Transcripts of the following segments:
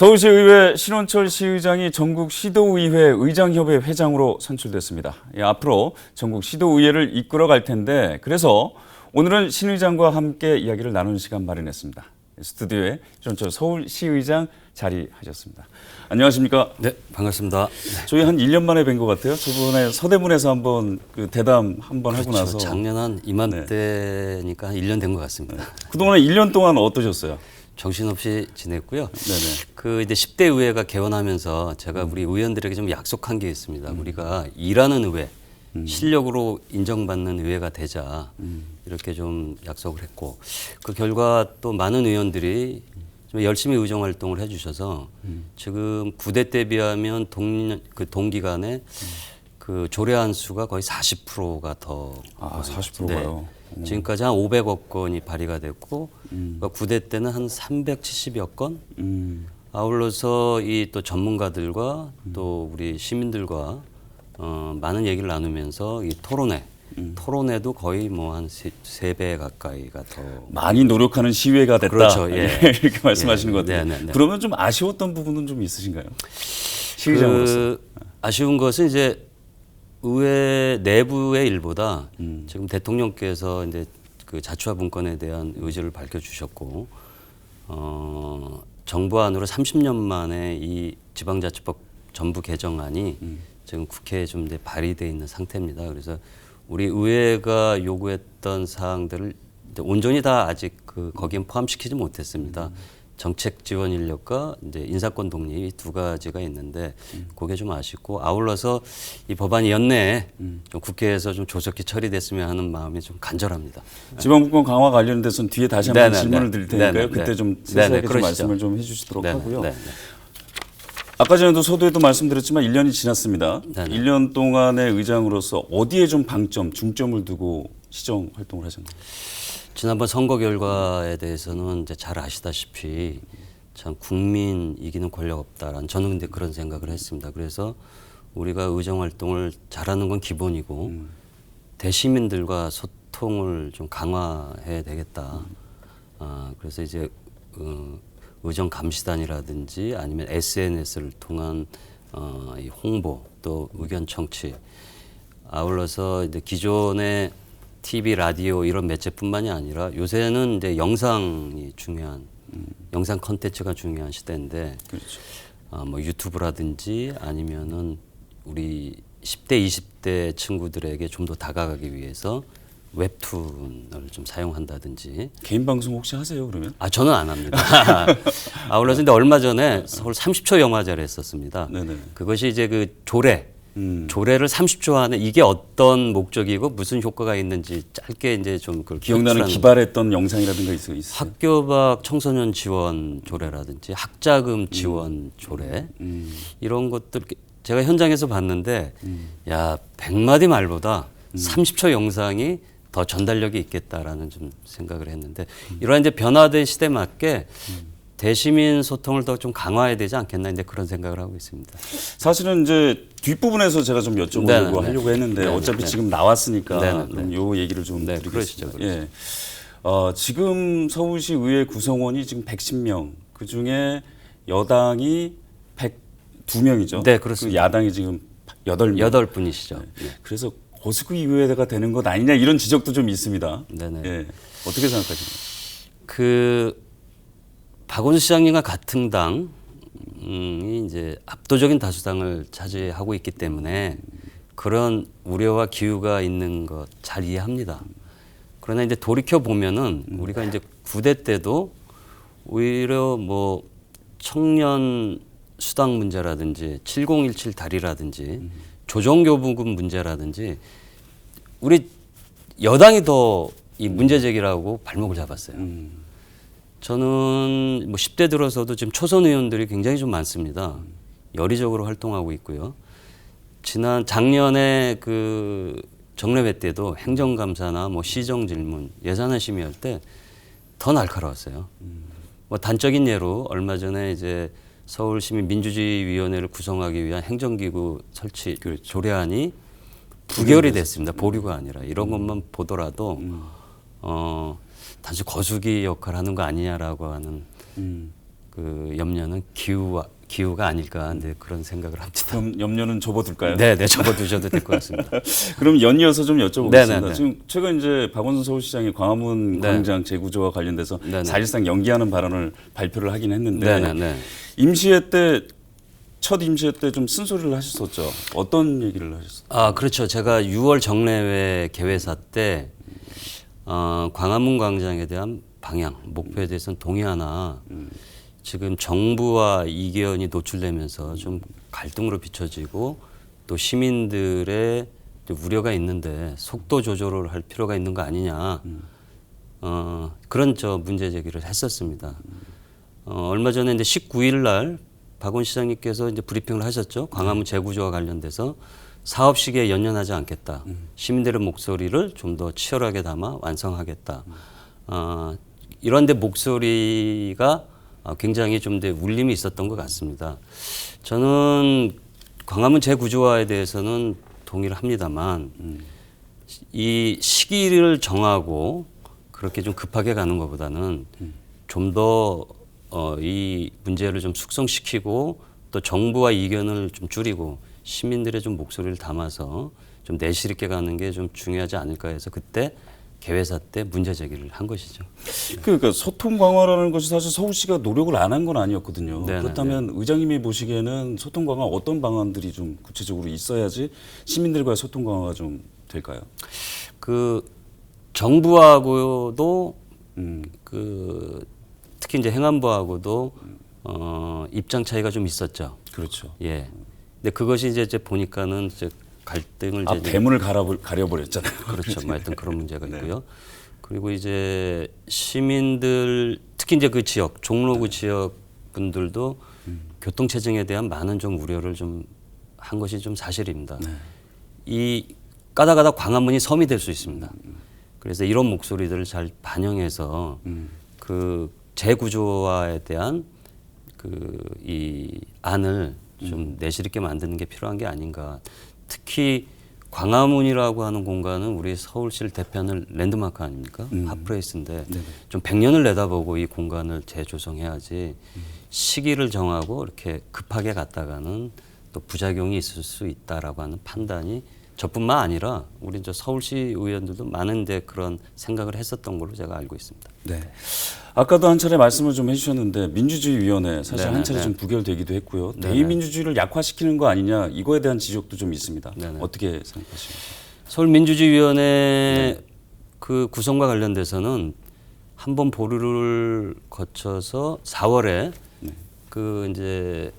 서울시의회 신원철 시의장이 전국 시도의회 의장협회 회장으로 선출됐습니다. 앞으로 전국 시도의회를 이끌어갈 텐데 그래서 오늘은 신 의장과 함께 이야기를 나누는 시간 마련했습니다. 스튜디오에 신원철 서울시의장 자리하셨습니다. 안녕하십니까? 네, 반갑습니다. 네. 저희 한 1년 만에 뵌 것 같아요. 저번에 서대문에서 한번 그 대담 한번 하고 그렇죠. 나서 작년 한 이맘때니까 한 1년 된 것 같습니다. 그동안 1년 동안 어떠셨어요? 정신없이 지냈고요. 네네. 그 이제 10대 의회가 개원하면서 제가 우리 의원들에게 좀 약속한 게 있습니다. 우리가 일하는 의회, 실력으로 인정받는 의회가 되자 이렇게 좀 약속을 했고 그 결과 또 많은 의원들이 좀 열심히 의정 활동을 해주셔서 지금 9대 때 비하면 동기간에 그 조례안 수가 거의 40%가 더 40%가요. 지금까지 한 500억 건이 발의가 됐고 그러니까 9대 때는 한 370여 건. 아울러서 이 또 전문가들과 또 우리 시민들과 많은 얘기를 나누면서 이 토론회도 거의 뭐 한 세 배 가까이가 더 많이 노력하는 시위회가 됐다. 그렇죠. 예. 이렇게 말씀하시는 것 같아요. 네네네. 그러면 좀 아쉬웠던 부분은 좀 있으신가요? 시의장으로서. 아쉬운 것은 이제 의회 내부의 일보다 지금 대통령께서 이제 그 자치화 분권에 대한 의지를 밝혀주셨고 정부안으로 30년 만에 이 지방자치법 전부 개정안이 지금 국회에 좀 이제 발의돼 있는 상태입니다. 그래서 우리 의회가 요구했던 사항들을 이제 온전히 다 아직 거기엔 포함시키지 못했습니다. 정책 지원 인력과 이제 인사권 독립 이 두 가지가 있는데 그게 좀 아쉽고 아울러서 이 법안이 연내에 좀 국회에서 좀 조속히 처리됐으면 하는 마음이 좀 간절합니다. 지방분권 강화 관련돼서는 뒤에 다시 한번 네네, 질문을 네. 드릴 테니까요. 네네, 그때 네. 좀 네네, 세세하게 좀 그러시죠. 말씀을 좀 해주시도록 네네, 하고요. 네네. 아까 전에도 서두에도 말씀드렸지만 1년이 지났습니다. 네네. 1년 동안의 의장으로서 어디에 좀 방점, 중점을 두고 시정 활동을 하셨나요? 지난번 선거 결과에 대해서는 이제 잘 아시다시피 참 국민 이기는 권력 없다라는 저는 근데 그런 생각을 했습니다. 그래서 우리가 의정 활동을 잘하는 건 기본이고 대시민들과 소통을 좀 강화해야 되겠다. 그래서 이제 의정 감시단이라든지 아니면 SNS를 통한 이 홍보 또 의견 청취 아울러서 이제 기존의 TV, 라디오 이런 매체뿐만이 아니라 요새는 이제 영상이 중요한 영상 컨텐츠가 중요한 시대인데 그렇죠. 뭐 유튜브라든지 아니면은 우리 10대, 20대 친구들에게 좀 더 다가가기 위해서 웹툰을 좀 사용한다든지. 개인 방송 혹시 하세요, 그러면? 저는 안 합니다. 아울러서 근데 얼마 전에 서울 30초 영화제를 했었습니다. 네네. 그것이 이제 그 조례를 30초 안에 이게 어떤 목적이고 무슨 효과가 있는지 짧게 이제 좀 그걸 기억나는 기발했던 영상이라든가 있어요? 학교 밖 청소년 지원 조례라든지 학자금 지원 조례 이런 것들 제가 현장에서 봤는데 야 100마디 말보다 30초 영상이 더 전달력이 있겠다라는 좀 생각을 했는데 이러한 이제 변화된 시대에 맞게 대시민 소통을 더 좀 강화해야 되지 않겠나 이제 그런 생각을 하고 있습니다. 사실은 이제 뒷부분에서 제가 좀 여쭤보려고 네네. 하려고 했는데 네네. 어차피 지금 나왔으니까 네네. 그럼 요 얘기를 좀 드리겠습니다. 그러시죠. 예. 지금 서울시 의회 구성원이 지금 110명, 그중에 여당이 102명이죠. 네, 그렇습니다. 그 야당이 지금 8명. 8분이시죠. 네. 그래서 고스크 의회가 되는 것 아니냐 이런 지적도 좀 있습니다. 네네. 예. 어떻게 생각하십니까? 박원순 시장님과 같은 당이 이제 압도적인 다수당을 차지하고 있기 때문에 그런 우려와 기우가 있는 것 잘 이해합니다. 그러나 이제 돌이켜 보면은 우리가 이제 9대 때도 오히려 뭐 청년 수당 문제라든지 7017 다리라든지 조정교부금 문제라든지 우리 여당이 더 이 문제 제기라고 발목을 잡았어요. 저는 뭐 10대 들어서도 지금 초선 의원들이 굉장히 좀 많습니다. 열의적으로 활동하고 있고요. 작년에 그 정례회 때도 행정감사나 뭐 시정질문, 예산안 심의할 때 더 날카로웠어요. 뭐 단적인 예로 얼마 전에 이제 서울시민민주주의위원회를 구성하기 위한 행정기구 설치 조례안이 부결이 됐습니다. 보류가 아니라 이런 것만 보더라도 단지 거수기 역할을 하는 거 아니냐라고 하는 그 염려는 기우가 아닐까 네, 그런 생각을 합니다. 그럼 염려는 접어둘까요? 네, 접어두셔도 될 것 같습니다. 그럼 연이어서 좀 여쭤보겠습니다. 네네네. 지금 최근 이제 박원순 서울시장이 광화문 네. 광장 재구조와 관련돼서 네네. 사실상 연기하는 발언을 발표를 하긴 했는데 네네. 임시회 때 첫 임시회 때 좀 쓴소리를 하셨었죠. 어떤 얘기를 하셨어요? 아, 그렇죠. 제가 6월 정례회 개회사 때 광화문 광장에 대한 방향, 목표에 대해서는 동의하나 지금 정부와 이견이 노출되면서 좀 갈등으로 비춰지고 또 시민들의 우려가 있는데 속도 조절을 할 필요가 있는 거 아니냐. 그런 문제 제기를 했었습니다. 얼마 전에 이제 19일 날 박원 시장님께서 이제 브리핑을 하셨죠. 광화문 재구조와 관련돼서 사업 시기에 연연하지 않겠다. 시민들의 목소리를 좀 더 치열하게 담아 완성하겠다. 이런데 목소리가 굉장히 좀 울림이 있었던 것 같습니다. 저는 광화문 재구조화에 대해서는 동의를 합니다만 이 시기를 정하고 그렇게 좀 급하게 가는 것보다는 좀 더 이 문제를 좀 숙성시키고 또 정부와 이견을 좀 줄이고 시민들의 좀 목소리를 담아서 좀 내실 있게 가는 게 좀 중요하지 않을까 해서 그때 개회사 때 문제 제기를 한 것이죠. 그러니까 소통 강화라는 것이 사실 서울시가 노력을 안 한 건 아니었거든요. 네네, 그렇다면 의장님이 보시기에는 소통 강화 어떤 방안들이 좀 구체적으로 있어야지 시민들과의 소통 강화가 좀 될까요? 그 정부하고도 특히 이제 행안부하고도 입장 차이가 좀 있었죠. 그렇죠. 예. 근데 그것이 이제 보니까는 이제 갈등을 이제 대문을 가려버렸잖아요. 그렇죠. 뭐 하여튼 그런 문제가 있고요. 그리고 이제 시민들 특히 이제 그 지역 종로구 지역 분들도 교통 체증에 대한 많은 좀 우려를 좀 한 것이 좀 사실입니다. 이 가다가다 광화문이 섬이 될 수 있습니다. 그래서 이런 목소리들을 잘 반영해서 그 재구조화에 대한 이 안을 좀 내실 있게 만드는 게 필요한 게 아닌가. 특히 광화문이라고 하는 공간은 우리 서울시를 대표하는 랜드마크 아닙니까? 핫플레이스인데 좀 100년을 내다보고 이 공간을 재조성해야지 시기를 정하고 이렇게 급하게 갔다가는 또 부작용이 있을 수 있다라고 하는 판단이 저뿐만 아니라 우리 이제 서울시 의원들도 많은데 그런 생각을 했었던 걸로 제가 알고 있습니다. 네. 아까도 한 차례 말씀을 좀 해주셨는데 민주주의위원회 사실 네네, 한 차례 네. 좀 부결되기도 했고요. 네네. 대의민주주의를 약화시키는 거 아니냐 이거에 대한 지적도 좀 있습니다. 네네. 어떻게 생각하십니까? 서울민주주의위원회 그 구성과 관련돼서는 한 번 보류를 거쳐서 4월에 그 이제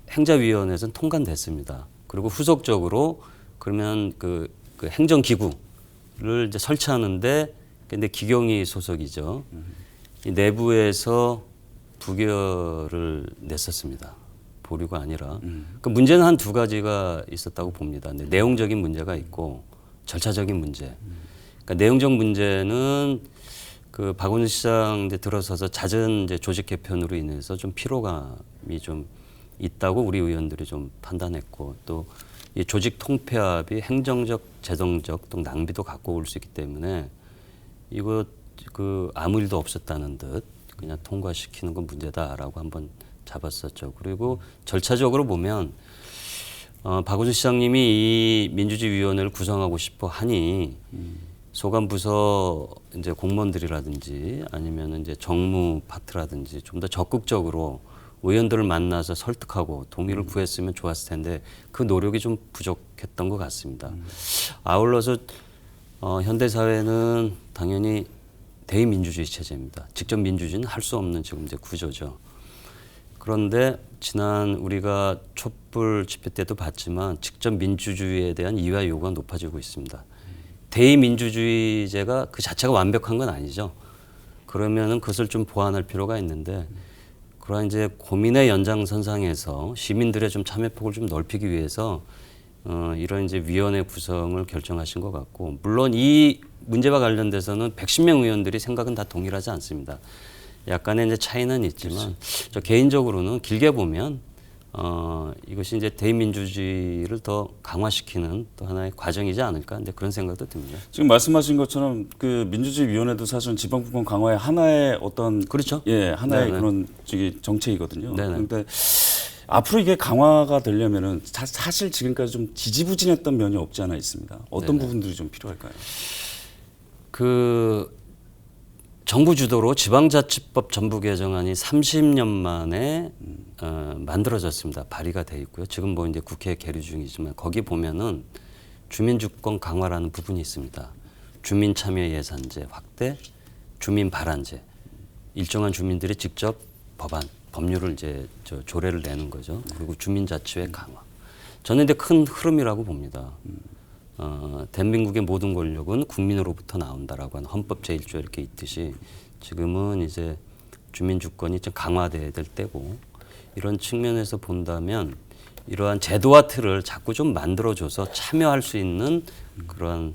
행자위원회에서는 통과됐습니다. 그리고 후속적으로 그러면 그 행정기구를 이제 설치하는데 근데 기경이 소속이죠. 이 내부에서 부결을 냈었습니다. 보류가 아니라. 그 문제는 한 두 가지가 있었다고 봅니다. 근데 내용적인 문제가 있고 절차적인 문제. 그러니까 내용적 문제는 그 박원순 시장 이제 들어서서 잦은 이제 조직 개편으로 인해서 좀 피로감이 좀 있다고 우리 의원들이 좀 판단했고 또 이 조직 통폐합이 행정적, 재정적 또 낭비도 갖고 올 수 있기 때문에 이거 그 아무 일도 없었다는 듯 그냥 통과시키는 건 문제다라고 한번 잡았었죠. 그리고 절차적으로 보면 박원순 시장님이 이 민주주의위원회를 구성하고 싶어 하니 소관 부서 이제 공무원들이라든지 아니면 이제 정무 파트라든지 좀 더 적극적으로 의원들을 만나서 설득하고 동의를 구했으면 좋았을 텐데 그 노력이 좀 부족했던 것 같습니다. 아울러서 현대 사회는 당연히 대의민주주의 체제입니다. 직접 민주주의는 할 수 없는 지금 이제 구조죠. 그런데 지난 우리가 촛불 집회 때도 봤지만 직접 민주주의에 대한 이해와 요구가 높아지고 있습니다. 대의민주주의제가 그 자체가 완벽한 건 아니죠. 그러면은 그것을 좀 보완할 필요가 있는데 그러한 이제 고민의 연장선상에서 시민들의 좀 참여폭을 좀 넓히기 위해서 이런 이제 위원회 구성을 결정하신 것 같고 물론 이 문제와 관련돼서는 110명 의원들이 생각은 다 동일하지 않습니다. 약간의 이제 차이는 있지만 저 개인적으로는 길게 보면 이것이 이제 대의민주주의를 더 강화시키는 또 하나의 과정이지 않을까 근데 그런 생각도 듭니다. 지금 말씀하신 것처럼 그 민주주의위원회도 사실은 지방분권 강화의 하나의 어떤 그렇죠. 예 하나의 네네. 그런 정책이거든요. 네네. 그런데 앞으로 이게 강화가 되려면은 사실 지금까지 좀 지지부진했던 면이 없지 않아 있습니다. 어떤 네네. 부분들이 좀 필요할까요? 그 정부 주도로 지방자치법 전부 개정안이 30년 만에 만들어졌습니다. 발의가 돼 있고요. 지금 뭐 이제 국회에 계류 중이지만 거기 보면은 주민주권 강화라는 부분이 있습니다. 주민참여예산제 확대, 주민발안제, 일정한 주민들이 직접 법률을 이제 조례를 내는 거죠. 그리고 주민자치회 강화. 저는 근데 큰 흐름이라고 봅니다. 대한민국의 모든 권력은 국민으로부터 나온다라고 하는 헌법 제1조에 이렇게 있듯이 지금은 이제 주민주권이 좀 강화돼야 될 때고 이런 측면에서 본다면 이러한 제도와 틀을 자꾸 좀 만들어줘서 참여할 수 있는 그러한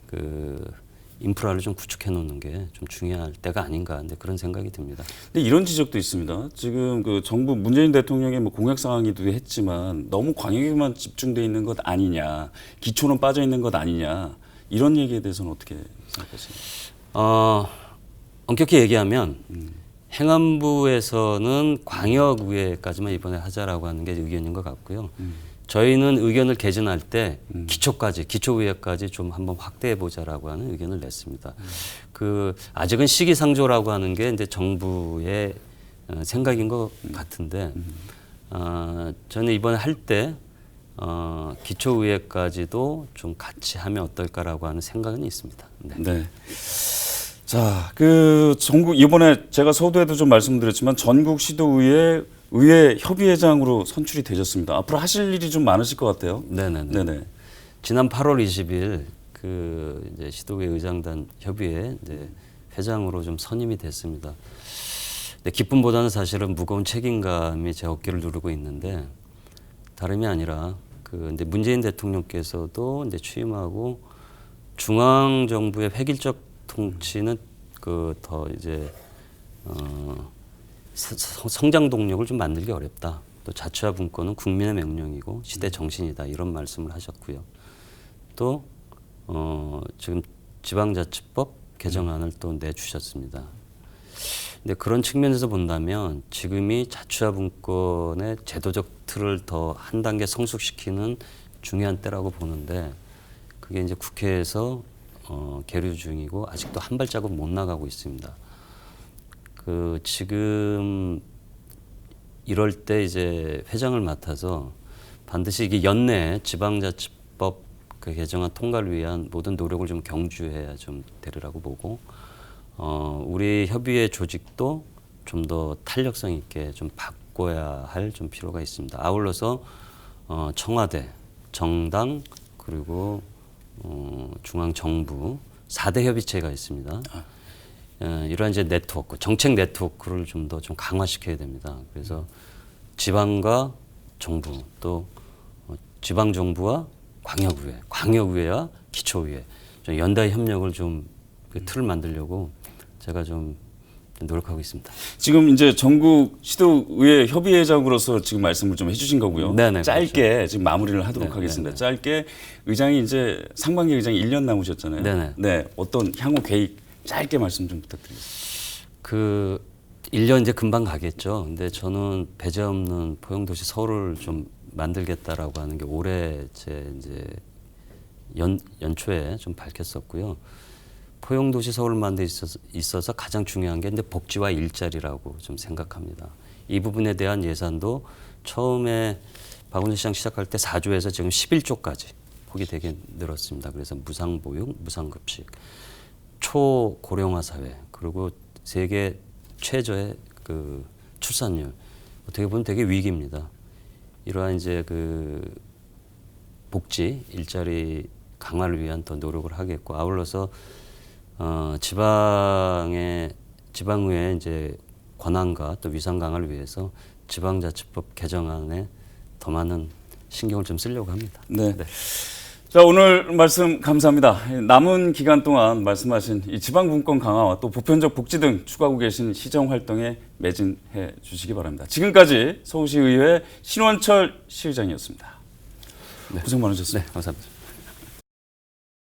그 인프라를 좀 구축해 놓는 게 좀 중요할 때가 아닌가 근데 그런 생각이 듭니다. 근데 이런 지적도 있습니다. 지금 그 정부 문재인 대통령의 뭐 공약 상황이기도 했지만 너무 광역에만 집중돼 있는 것 아니냐, 기초는 빠져 있는 것 아니냐 이런 얘기에 대해서는 어떻게 생각하십니까? 엄격히 얘기하면 행안부에서는 광역의회까지만 이번에 하자라고 하는 게 의견인 것 같고요. 저희는 의견을 개진할 때 기초의회까지 좀 한번 확대해 보자라고 하는 의견을 냈습니다. 그 아직은 시기상조라고 하는 게 이제 정부의 생각인 것 같은데 저는 이번에 할 때 기초의회까지도 좀 같이 하면 어떨까라고 하는 생각은 있습니다. 네. 네. 자, 그 전국 이번에 제가 서두에도 좀 말씀드렸지만 전국 시도의회 의회 협의회장으로 선출이 되셨습니다. 앞으로 하실 일이 좀 많으실 것 같아요. 네네네. 네네. 지난 8월 20일 그 이제 시도의회 의장단 협의회 이제 회장으로 좀 선임이 됐습니다. 근데 기쁨보다는 사실은 무거운 책임감이 제 어깨를 누르고 있는데 다름이 아니라 그 근데 문재인 대통령께서도 이제 취임하고 중앙 정부의 획일적 통치는 그 더 이제 성장 동력을 좀 만들기 어렵다. 또 자치와 분권은 국민의 명령이고 시대 정신이다. 이런 말씀을 하셨고요. 또 지금 지방자치법 개정안을 또 내주셨습니다. 근데 그런 측면에서 본다면 지금이 자치와 분권의 제도적 틀을 더 한 단계 성숙시키는 중요한 때라고 보는데 그게 이제 국회에서 계류 중이고 아직도 한 발자국 못 나가고 있습니다. 그 지금 이럴 때 이제 회장을 맡아서 반드시 이게 연내에 지방자치법 그 개정안 통과를 위한 모든 노력을 좀 경주해야 좀 되리라고 보고 우리 협의회 조직도 좀 더 탄력성 있게 좀 바꿔야 할 좀 필요가 있습니다. 아울러서 청와대, 정당 그리고 중앙 정부 4대 협의체가 있습니다. 이러한 이제 네트워크, 정책 네트워크를 좀 더 좀 강화시켜야 됩니다. 그래서 지방과 정부 또 지방 정부와 광역의회, 광역의회와 기초의회 좀 연대 협력을 좀 그 틀을 만들려고 제가 좀 노력하고 있습니다. 지금 이제 전국 시도의회 협의회장으로서 지금 말씀을 좀 해주신 거고요. 네네, 짧게 그렇죠. 지금 마무리를 하도록 네, 하겠습니다. 네네. 짧게 의장이 이제 상반기 의장이 1년 남으셨잖아요. 네네. 네, 어떤 향후 계획 짧게 말씀 좀 부탁드리겠습니다. 그 1년 이제 금방 가겠죠. 근데 저는 배제 없는 포용도시 서울을 좀 만들겠다라고 하는 게 올해 제 이제 연초에 좀 밝혔었고요. 포용도시 서울을 만들 있어서 가장 중요한 게 근데 복지와 일자리라고 좀 생각합니다. 이 부분에 대한 예산도 처음에 박원순 시장 시작할 때 4조에서 지금 11조까지 폭이 되게 늘었습니다. 그래서 무상보육, 무상급식, 초고령화 사회 그리고 세계 최저의 그 출산율 어떻게 보면 되게 위기입니다. 이러한 이제 그 복지 일자리 강화를 위한 더 노력을 하겠고 아울러서 지방의회 이제 권한과 또 위상 강화를 위해서 지방자치법 개정안에 더 많은 신경을 좀 쓰려고 합니다. 네. 자, 오늘 말씀 감사합니다. 남은 기간 동안 말씀하신 이 지방분권 강화와 또 보편적 복지 등 추구하고 계신 시정 활동에 매진해 주시기 바랍니다. 지금까지 서울시의회 신원철 시의장이었습니다. 고생 많으셨습니다. 네, 감사합니다.